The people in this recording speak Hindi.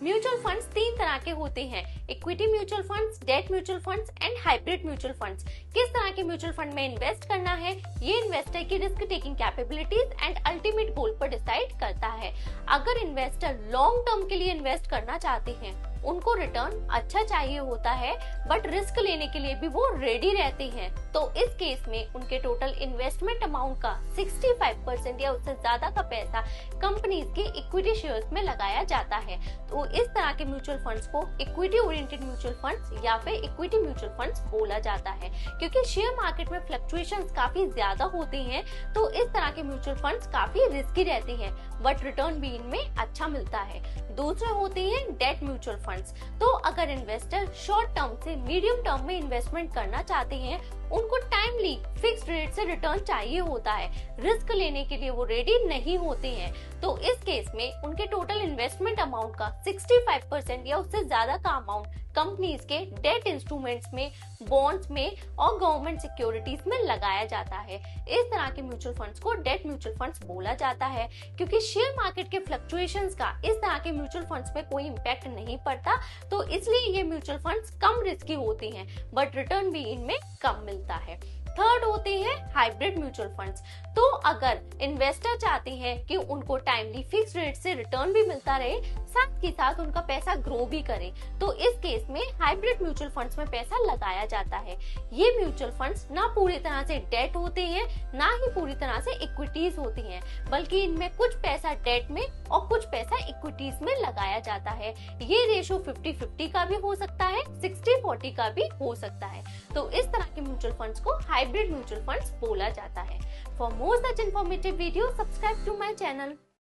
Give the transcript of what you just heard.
म्यूचुअल फंड्स तीन तरह के होते हैं, equity mutual funds, debt mutual funds and hybrid mutual funds. किस तरह के म्यूचुअल फंड में इन्वेस्ट करना है ये इन्वेस्टर की risk taking capabilities and ultimate goal पर डिसाइड करता है। अगर इन्वेस्टर लॉन्ग टर्म के लिए इन्वेस्ट करना चाहते हैं, उनको रिटर्न अच्छा चाहिए होता है बट रिस्क लेने के लिए भी वो रेडी रहते हैं, तो इस केस में उनके टोटल इन्वेस्टमेंट अमाउंट का 65% या उससे ज्यादा का पैसा कंपनीज के इक्विटी शेयर्स में लगाया जाता है। तो इस तरह के म्यूचुअल फंड्स को इक्विटी ओरिएंटेड म्यूचुअल फंड्स या फिर इक्विटी म्यूचुअल फंड्स बोला जाता है। क्योंकि शेयर मार्केट में फ्लक्चुएशंस काफी ज्यादा होते हैं, तो इस तरह के म्यूचुअल फंड्स काफी रिस्की रहते हैं बट रिटर्न भी इनमें अच्छा मिलता है। दूसरे होते हैं डेट म्यूचुअल फंड्स। तो अगर इन्वेस्टर शॉर्ट टर्म से मीडियम टर्म में इन्वेस्टमेंट करना चाहते हैं, उनको टाइमली फिक्स्ड रेट से रिटर्न चाहिए होता है, रिस्क लेने के लिए वो रेडी नहीं होते हैं, तो इस केस में उनके टोटल इन्वेस्टमेंट अमाउंट का 65% या उससे ज्यादा का अमाउंट कंपनीज के डेट इंस्ट्रूमेंट्स में, बॉन्ड्स में और गवर्नमेंट सिक्योरिटीज में लगाया जाता है। इस तरह के म्यूचुअल फंड्स को डेट म्यूचुअल फंड्स बोला जाता है। क्योंकि शेयर मार्केट के फ्लक्चुएशंस का इस तरह के म्यूचुअल फंड्स पे कोई इम्पैक्ट नहीं पड़ता, तो इसलिए ये म्यूचुअल फंड्स कम रिस्की होते हैं बट रिटर्न भी इनमें कम मिलता है। थर्ड होते हैं हाइब्रिड म्यूचुअल फंड्स। तो अगर इन्वेस्टर चाहते हैं कि उनको टाइमली फिक्स रेट से रिटर्न भी मिलता रहे, साथ ही साथ उनका पैसा ग्रो भी करे, तो इस केस में हाइब्रिड म्यूचुअल फंड्स में पैसा लगाया जाता है। ये म्यूचुअल फंड्स ना पूरी तरह से डेट होते हैं, ना ही पूरी तरह से इक्विटीज होती हैं, बल्कि इनमें कुछ पैसा डेट में और कुछ पैसा इक्विटीज में लगाया जाता है। ये रेशो 50-50 का भी हो सकता है, 60-40 का भी हो सकता है। तो इस तरह के म्यूचुअल फंड्स को हाइब्रिड म्यूचुअल फंड्स बोला जाता है। For more such informative videos, subscribe to my channel.